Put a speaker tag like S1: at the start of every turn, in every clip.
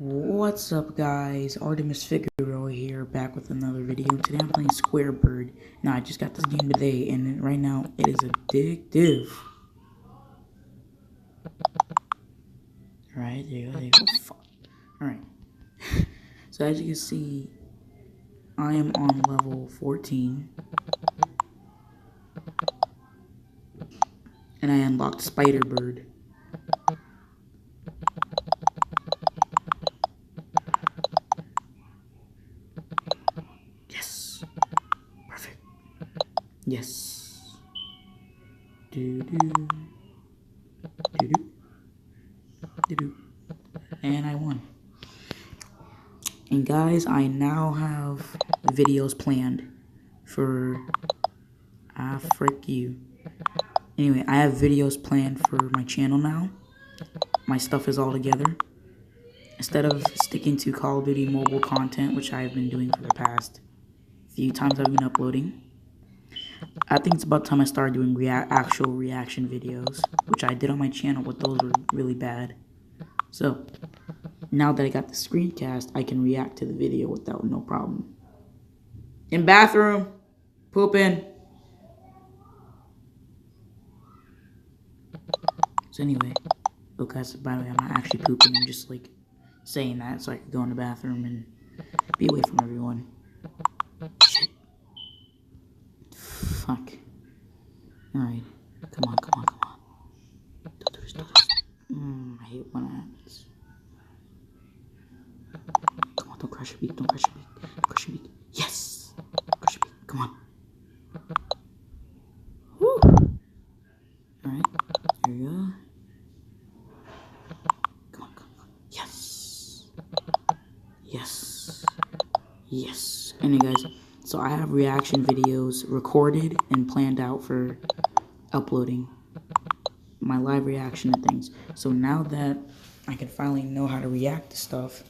S1: What's up, guys? Artemis Figaro here, back with another video. Today I'm playing Square Bird. Now, I just got this game today, and right now it is addictive. Alright, there you go. Fuck. Alright. So, as you can see, I am on level 14. And I unlocked Spider Bird. Yes. Perfect. Yes. Do-do. Do-do. Do-do. And I won. And guys, I now have videos planned for... frick you. Anyway, I have videos planned for my channel now. My stuff is all together. Instead of sticking to Call of Duty mobile content, which I've been doing for the past few times I've been uploading, I think it's about time I started doing actual reaction videos, which I did on my channel, but those were really bad. So, now that I got the screencast, I can react to the video without no problem. In bathroom, pooping. So anyway, oh guys, by the way, I'm not actually pooping, I'm just like saying that so I can go in the bathroom and be away from everyone. Shit. Fuck. Alright. Come on. Don't do this. I hate when that happens. Come on, don't crush your beak. Yes! Crush your beak. Come on. Woo! Alright. There we go. Come on. Yes. Anyway, guys, so I have reaction videos recorded and planned out for uploading my live reaction to things. So now that I can finally know how to react to stuff,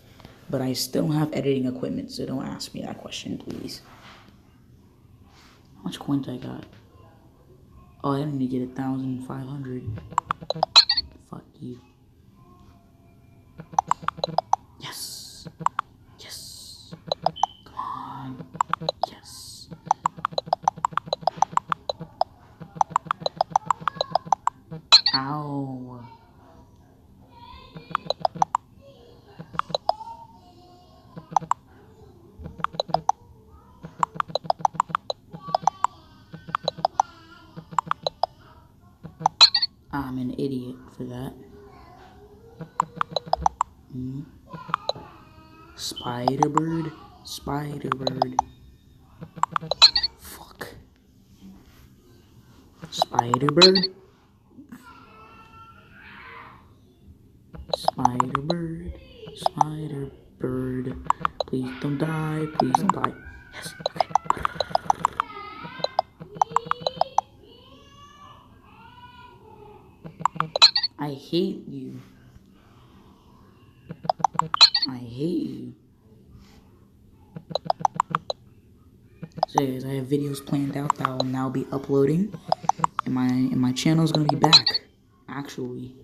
S1: but I still have editing equipment, so don't ask me that question, please. How much coins I got? Oh, I didn't need to get 1,500. Fuck you. Yes. Come on. Yes. Ow. I'm an idiot for that. Spider Bird. Fuck. Spider Bird. Please don't die. Yes. Okay. I hate you. So guys, I have videos planned out that I will now be uploading, and my channel is gonna be back, actually.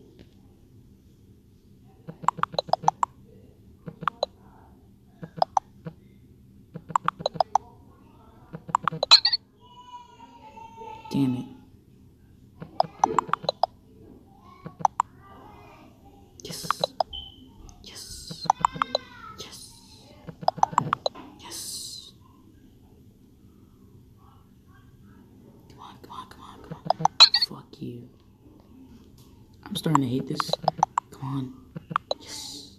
S1: Damn it. Yes. Come on. Fuck you. I'm starting to hate this. Come on. Yes.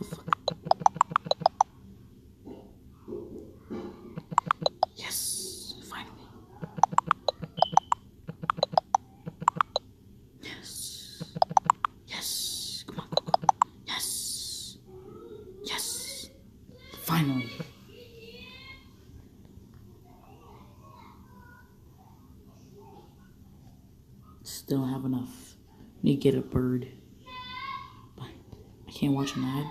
S1: Fuck. Yes. Finally. Yes. Come on. Yes. Finally. Still don't have enough. Need to get a bird. But I can't watch an ad.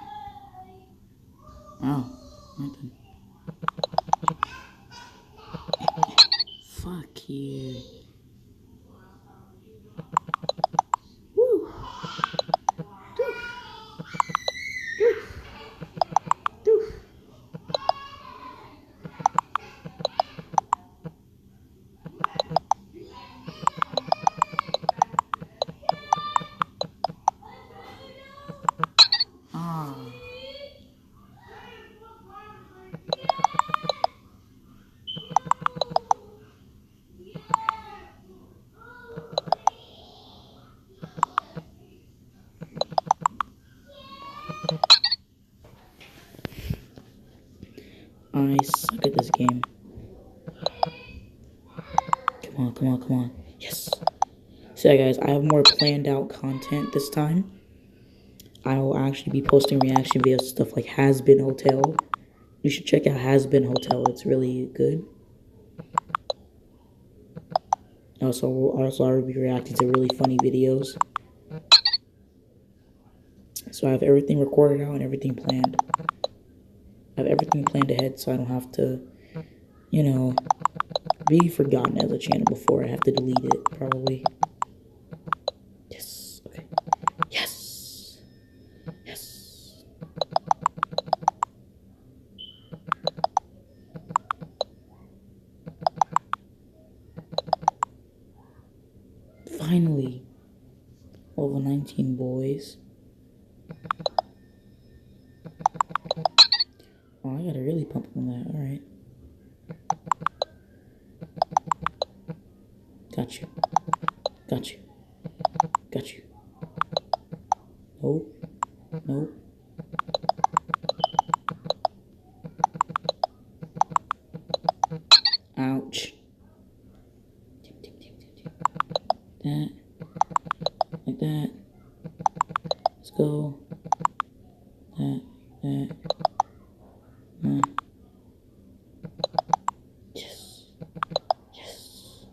S1: Oh, nothing. Fuck you. really suck at this game. Come on, come on, come on. Yes. So yeah, guys, I have more planned out content this time. I will actually be posting reaction videos to stuff like Has-Been Hotel. You should check out Has-Been Hotel. It's really good. Also, I will be reacting to really funny videos. So I have everything recorded out and everything planned. I have everything planned ahead so I don't have to, you know, be forgotten as a channel before I have to delete it, probably. Yes. Okay. Yes. Yes. Finally. Level 19 boys. Oh, I gotta really pump on that. Alright. Got you. Got you. Got you. Nope. Nope. Ouch. That. Like that. Let's go. That. Yes. Yes.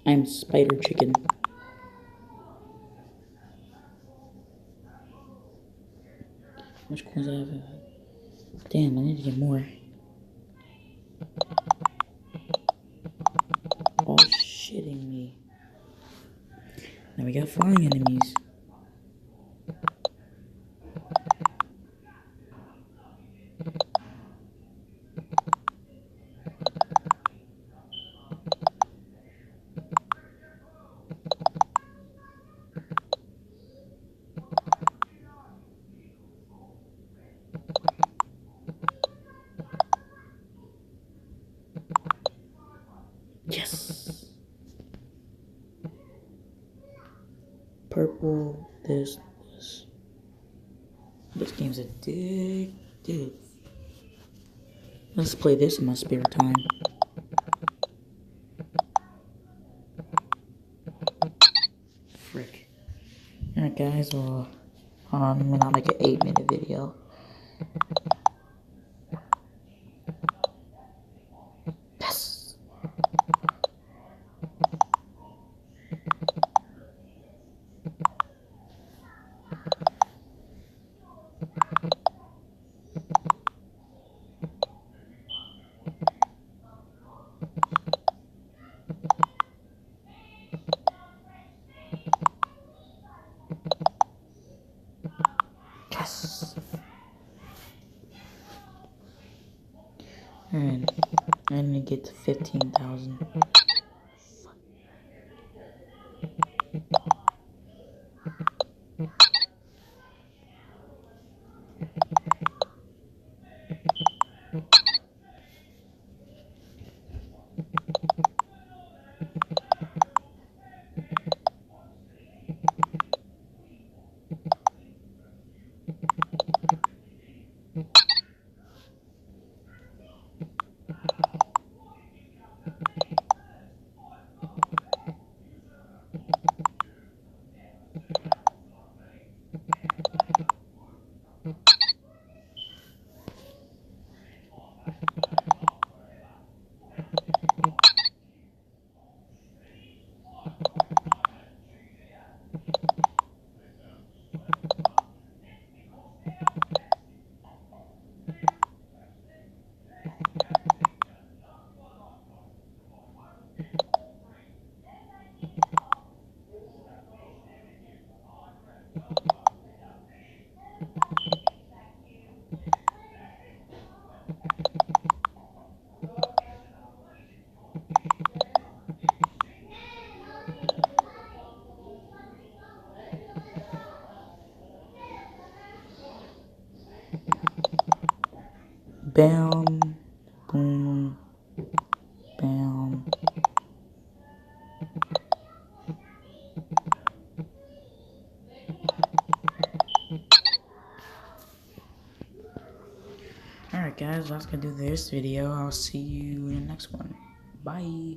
S1: I'm Spider Chicken. How much coins I have? Damn, I need to get more. Oh, shitting me. Now we got flying enemies. Yes. Purple. This. This game's addictive. Let's play this in my spare time. Frick. Alright, guys. Well, hold on. I'm gonna make an 8-minute video. Yes. Yes. Alright. I need to get to 15,000. Bam. Boom. Bam. that's gonna do this video. I'll see you in the next one. Bye.